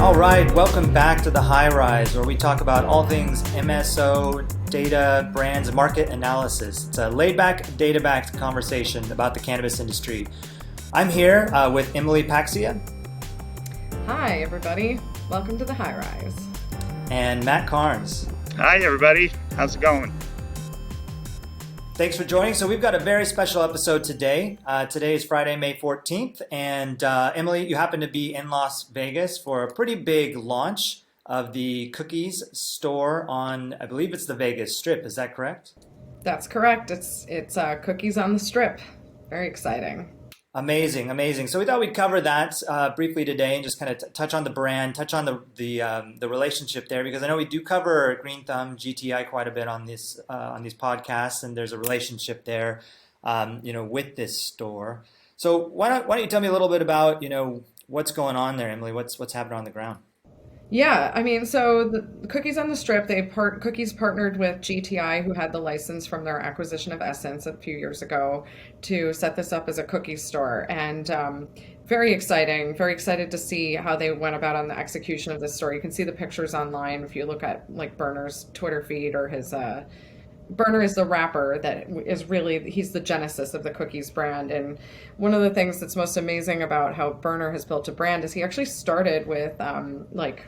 All right, welcome back to the High Rise, where we talk about all things MSO, data, brands, and market analysis. It's a laid-back, data-backed conversation about the cannabis industry. I'm here with Emily Paxia. Hi, everybody. Welcome to the High Rise. And Matt Carnes. Hi, everybody. How's it going? Thanks for joining. So we've got a very special episode today. Today is Friday, May 14th. And Emily, you happen to be in Las Vegas for a pretty big launch of the Cookies store on, I believe it's the Vegas Strip. Is that correct? That's correct. It's Cookies on the Strip. Very exciting. Amazing, amazing. So we thought we'd cover that briefly today and just kind of touch on the brand, touch on the relationship there, because I know we do cover Green Thumb, GTI quite a bit on these podcasts, and there's a relationship there, with this store. So why don't you tell me a little bit about what's going on there, Emily? What's happening on the ground? Yeah, I mean, so the Cookies on the Strip, Cookies partnered with GTI, who had the license from their acquisition of Essence a few years ago, to set this up as a cookie store. And very exciting, very excited to see how they went about on the execution of this store. You can see the pictures online if you look at like Berner's Twitter feed or his Berner is the rapper that is really, he's the genesis of the Cookies brand. And one of the things that's most amazing about how Berner has built a brand is he actually started with like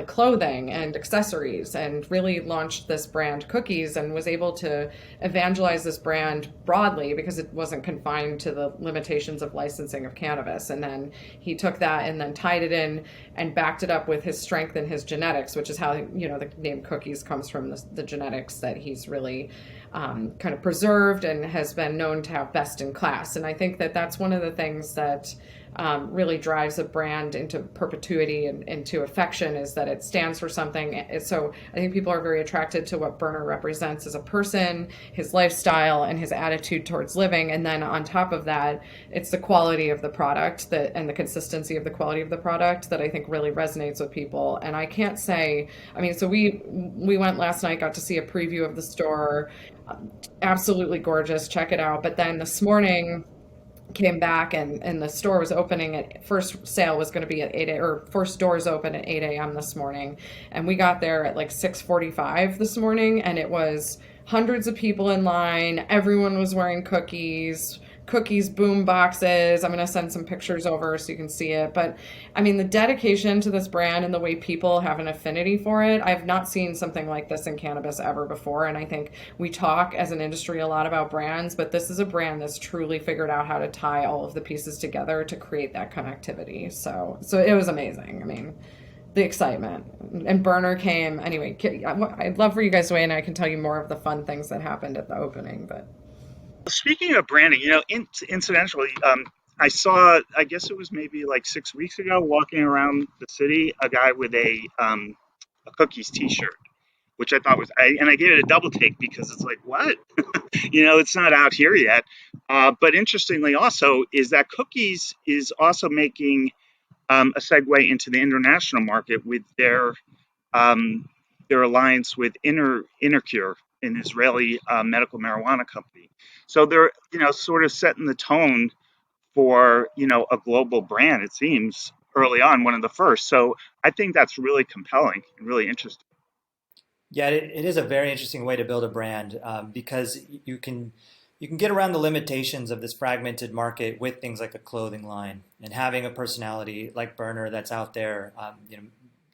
clothing and accessories and really launched this brand Cookies and was able to evangelize this brand broadly because it wasn't confined to the limitations of licensing of cannabis. And then he took that and then tied it in and backed it up with his strength and his genetics, which is how, the name Cookies comes from the genetics that he's really kind of preserved and has been known to have best in class. And I think that that's one of the things that really drives a brand into perpetuity and into affection, is that it stands for something. So I think people are very attracted to what Berner represents as a person, his lifestyle, and his attitude towards living. And then on top of that, it's the quality of the product and the consistency of the quality of the product that I think really resonates with people. And I can't say, I mean, so we went last night, got to see a preview of the store. Absolutely gorgeous. Check it out. But then this morning, came back and the store was opening at first sale was going to be at 8 a.m. or first doors open at 8 a.m. this morning, and we got there at like 6:45 this morning, and it was hundreds of people in line. Everyone was wearing cookies boom boxes. I'm going to send some pictures over so you can see it. But I mean, the dedication to this brand and the way people have an affinity for it, I've not seen something like this in cannabis ever before. And I think we talk as an industry a lot about brands, but this is a brand that's truly figured out how to tie all of the pieces together to create that connectivity. So it was amazing. I mean, the excitement. And Berner came. Anyway, I'd love for you guys to weigh in. I can tell you more of the fun things that happened at the opening, but... Speaking of branding, incidentally, I saw, I guess it was maybe like 6 weeks ago, walking around the city, a guy with a Cookies T-shirt, which I thought and I gave it a double take because it's like, what? It's not out here yet. But interestingly, also, is that Cookies is also making a segue into the international market with their alliance with Intercure, an Israeli medical marijuana company. So they're, sort of setting the tone for, a global brand, it seems, early on, one of the first. So I think that's really compelling and really interesting. Yeah, it is a very interesting way to build a brand because you can get around the limitations of this fragmented market with things like a clothing line and having a personality like Berner that's out there,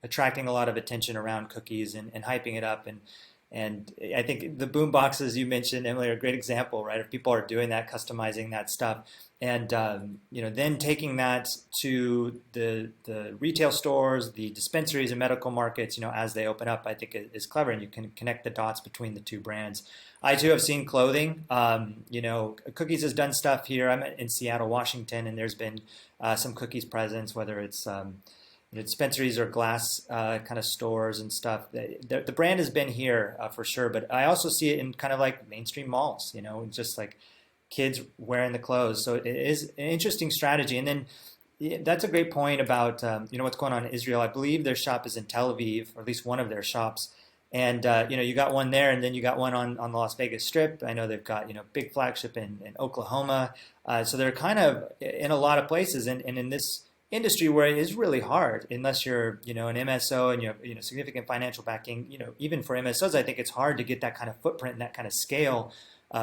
attracting a lot of attention around Cookies and hyping it up. And I think the boom boxes you mentioned, Emily, are a great example, right? If people are doing that, customizing that stuff, and then taking that to the retail stores, the dispensaries and medical markets, as they open up, I think is clever, and you can connect the dots between the two brands. I too have seen clothing. Cookies has done stuff here. I'm in Seattle, Washington, and there's been some Cookies presence, whether it's dispensaries or glass kind of stores and stuff. The brand has been here for sure, but I also see it in kind of like mainstream malls, just like kids wearing the clothes. So it is an interesting strategy. And then that's a great point about what's going on in Israel. I believe their shop is in Tel Aviv, or at least one of their shops. And you got one there, and then you got one on the Las Vegas Strip. I know they've got big flagship in Oklahoma. So they're kind of in a lot of places, and in this industry where it is really hard unless you're, an MSO and you have, significant financial backing. Even for MSOs, I think it's hard to get that kind of footprint and that kind of scale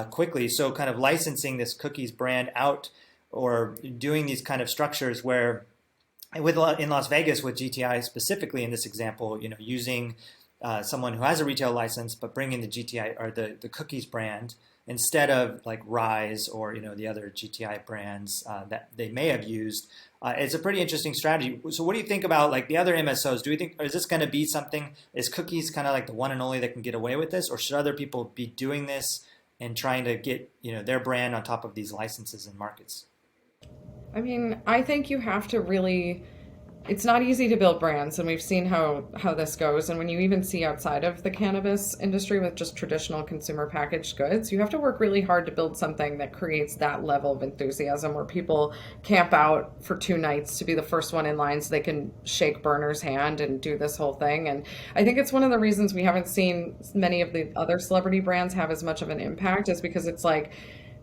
quickly. So kind of licensing this cookies brand out or doing these kind of structures where in Las Vegas with GTI specifically in this example, using someone who has a retail license but bringing the GTI or the cookies brand instead of like Rise or the other GTI brands that they may have used. It's a pretty interesting strategy. So what do you think about like the other MSOs? Do you think, or is this going to be something, is cookies kind of like the one and only that can get away with this, or should other people be doing this and trying to get their brand on top of these licenses and markets? I mean, I think you have to really, it's not easy to build brands, and we've seen how this goes. And when you even see outside of the cannabis industry with just traditional consumer packaged goods, you have to work really hard to build something that creates that level of enthusiasm where people camp out for 2 nights to be the first one in line so they can shake Burner's hand and do this whole thing. And I think it's one of the reasons we haven't seen many of the other celebrity brands have as much of an impact, is because it's like,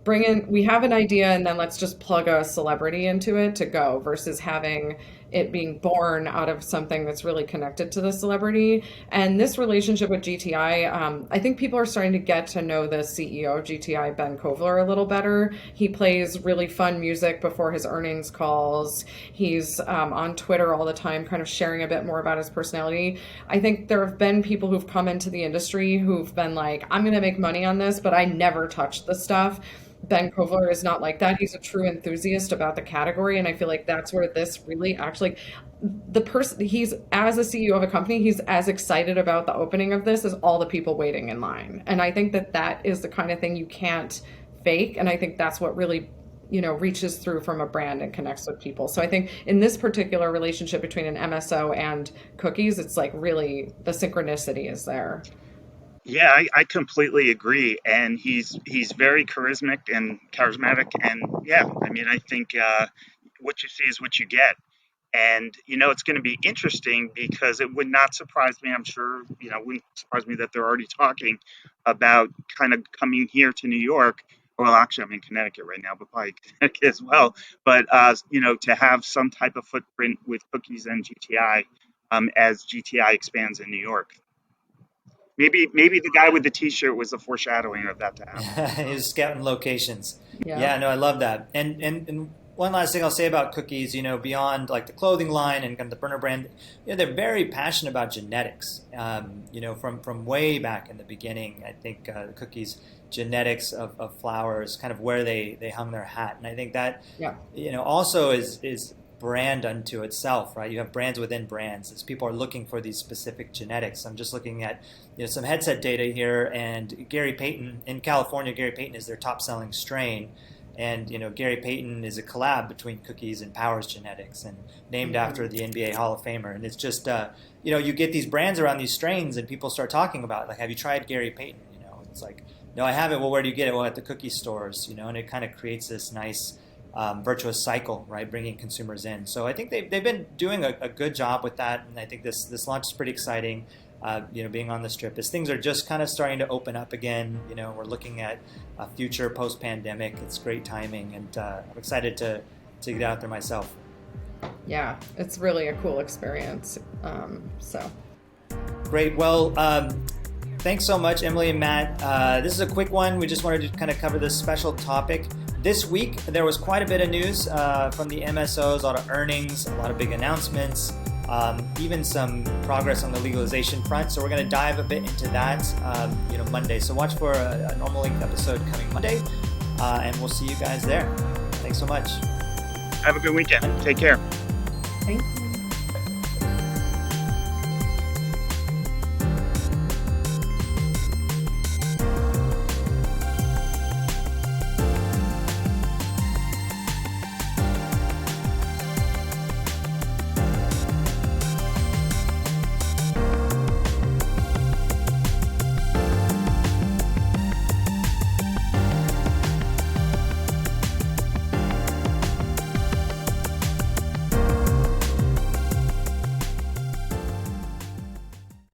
we have an idea and then let's just plug a celebrity into it to go, versus having it being born out of something that's really connected to the celebrity. And this relationship with GTI, I think people are starting to get to know the CEO of GTI, Ben Kovler, a little better. He plays really fun music before his earnings calls. He's on Twitter all the time, kind of sharing a bit more about his personality. I think there have been people who've come into the industry who've been like, I'm going to make money on this, but I never touched the stuff. Ben Kovler is not like that. He's a true enthusiast about the category. And I feel like that's where this really actually, the person, he's, as a CEO of a company, he's as excited about the opening of this as all the people waiting in line. And I think that that is the kind of thing you can't fake. And I think that's what really, reaches through from a brand and connects with people. So I think in this particular relationship between an MSO and cookies, it's like really the synchronicity is there. Yeah, I completely agree, and he's very charismatic, and yeah, I mean, I think what you see is what you get, and it's going to be interesting because it would not surprise me. I'm sure it wouldn't surprise me that they're already talking about kind of coming here to New York. Well, actually, I'm in Connecticut right now, but probably Connecticut as well. But to have some type of footprint with Cookies and GTI as GTI expands in New York. Maybe the guy with the T-shirt was a foreshadowing of that to happen. Is scouting locations. Yeah. Yeah, no, I love that. And one last thing I'll say about cookies, beyond like the clothing line and kind of the Burner brand, they're very passionate about genetics. From way back in the beginning, I think cookies genetics of flowers, kind of where they hung their hat, and I think that Yeah. Also is brand unto itself, right? You have brands within brands as people are looking for these specific genetics. I'm just looking at some headset data here, and Gary Payton in California, Gary Payton is their top selling strain. And Gary Payton is a collab between Cookies and Powers Genetics, and named after the NBA Hall of Famer. And it's just you get these brands around these strains, and people start talking about it. Like, have you tried Gary Payton? It's like, no, I haven't. Well, where do you get it? Well, at the cookie stores. And it kind of creates this nice virtuous cycle, right? Bringing consumers in. So I think they've been doing a good job with that, and I think this launch is pretty exciting. Being on the strip, as things are just kind of starting to open up again. We're looking at a future post-pandemic. It's great timing, and I'm excited to get out there myself. Yeah, it's really a cool experience. So Great. Well, thanks so much, Emily and Matt. This is a quick one. We just wanted to kind of cover this special topic. This week, there was quite a bit of news from the MSOs, a lot of earnings, a lot of big announcements, even some progress on the legalization front. So we're going to dive a bit into that, Monday. So watch for a normal length episode coming Monday, and we'll see you guys there. Thanks so much. Have a good weekend. Take care. thank you.